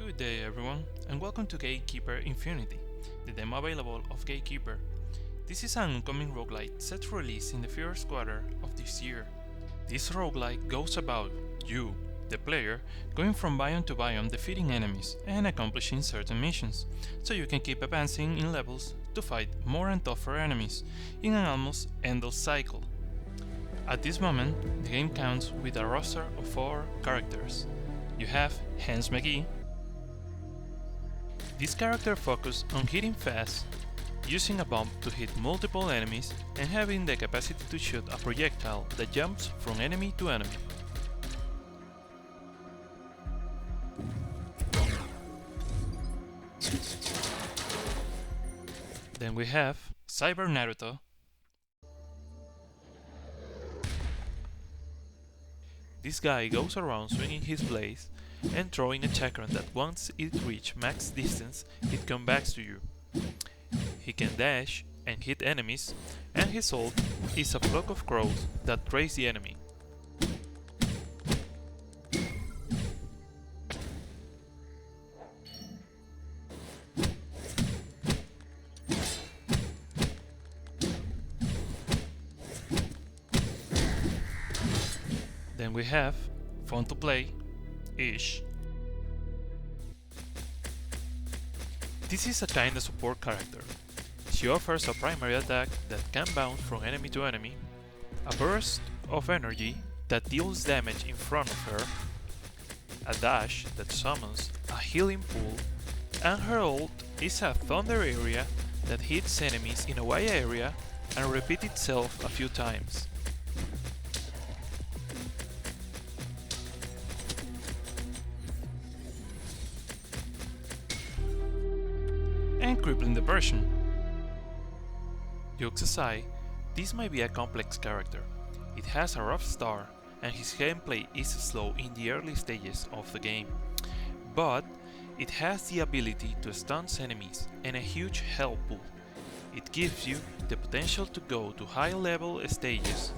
Good day everyone, and welcome to GateKeeper Infinity, the demo available of GateKeeper. This is an upcoming roguelike set to release in the first quarter of this year. This roguelike goes about you, the player, going from biome to biome defeating enemies and accomplishing certain missions, so you can keep advancing in levels to fight more and tougher enemies in an almost endless cycle. At this moment, the game counts with a roster of 4 characters. You have Hans McGee. This character focuses on hitting fast, using a bomb to hit multiple enemies, and having the capacity to shoot a projectile that jumps from enemy to enemy. Then we have Cyber Naruto. This guy goes around swinging his blades and throwing a chakram that once it reaches max distance, it comes back to you. He can dash and hit enemies, and his ult is a flock of crows that chase the enemy. Then we have Fun to Play, Ish. This is a kinda support character. She offers a primary attack that can bounce from enemy to enemy, a burst of energy that deals damage in front of her, a dash that summons a healing pool, and her ult is a thunder area that hits enemies in a wide area and repeats itself a few times. And crippling diversion. Jokes aside, this might be a complex character. It has a rough start and his gameplay is slow in the early stages of the game, but it has the ability to stun enemies and a huge health pool. It gives you the potential to go to high level stages,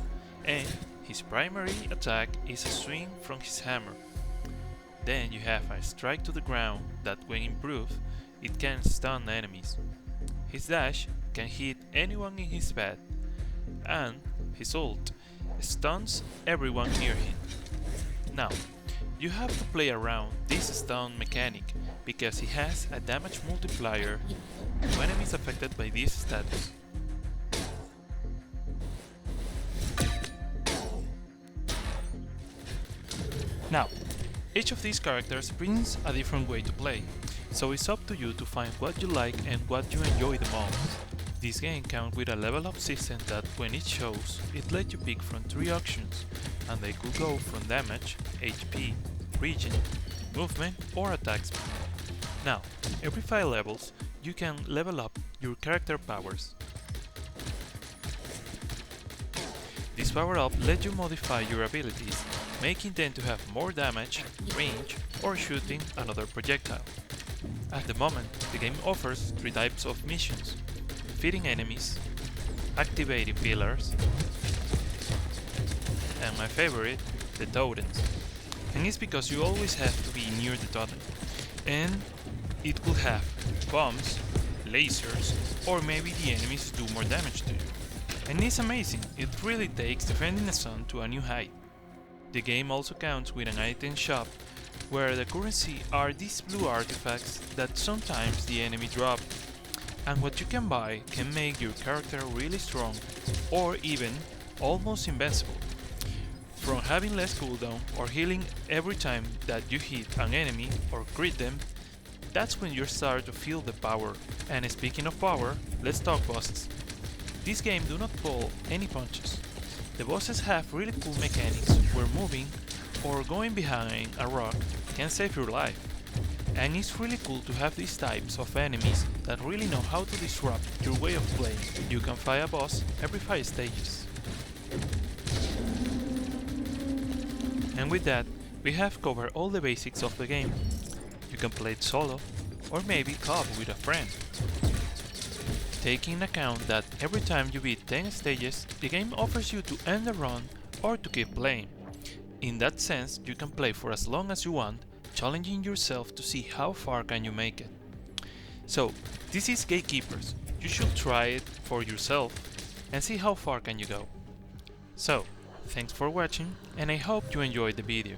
and his primary attack is a swing from his hammer. Then you have a strike to the ground that, when improved, it can stun enemies. His dash can hit anyone in his path, and his ult stuns everyone near him. Now, you have to play around this stun mechanic because he has a damage multiplier to enemies affected by this status. Now, each of these characters brings a different way to play, so it's up to you to find what you like and what you enjoy the most. This game comes with a level up system that, when it shows, it lets you pick from 3 options, and they could go from damage, HP, region, movement or attack speed. Now, every 5 levels, you can level up your character powers. This power up lets you modify your abilities, making them to have more damage, range, or shooting another projectile. At the moment, the game offers 3 types of missions: defeating enemies, activating pillars, and my favorite, the totems. And it's because you always have to be near the totem, and it will have bombs, lasers, or maybe the enemies do more damage to you. And it's amazing, it really takes defending the sun to a new height. The game also counts with an item shop, where the currency are these blue artifacts that sometimes the enemy drop, and what you can buy can make your character really strong or even almost invincible. From having less cooldown or healing every time that you hit an enemy or crit them, that's when you start to feel the power. And speaking of power, let's talk bosses. This game do not pull any punches. The bosses have really cool mechanics where moving or going behind a rock can save your life. And it's really cool to have these types of enemies that really know how to disrupt your way of playing. You can fight a boss every 5 stages. And with that, we have covered all the basics of the game. You can play it solo, or maybe co-op with a friend. Taking into account that every time you beat 10 stages, the game offers you to end the run or to keep playing. In that sense, you can play for as long as you want challenging yourself to see how far can you make it. So, this is Gatekeepers. You should try it for yourself and see how far can you go. So, thanks for watching and I hope you enjoyed the video.